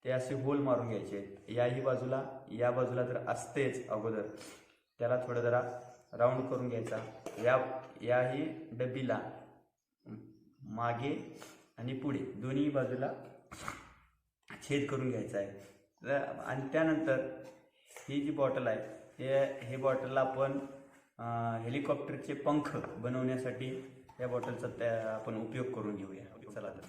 ते असे होल मारून घ्यायचे याही बाजूला, या बाजूला तर असतेच अगोदर, त्याला थोडं जरा राऊंड करून घ्यायचा। याही डबीला मागे आणि पुढे दोन्ही बाजूला छेद करून घ्यायचा आहे। आणि त्यानंतर ही जी बॉटल आहे हे बॉटलला आपण हेलिकॉप्टरचे पंख बनवण्यासाठी या बॉटलचा आपण उपयोग करून घेऊया। चला तर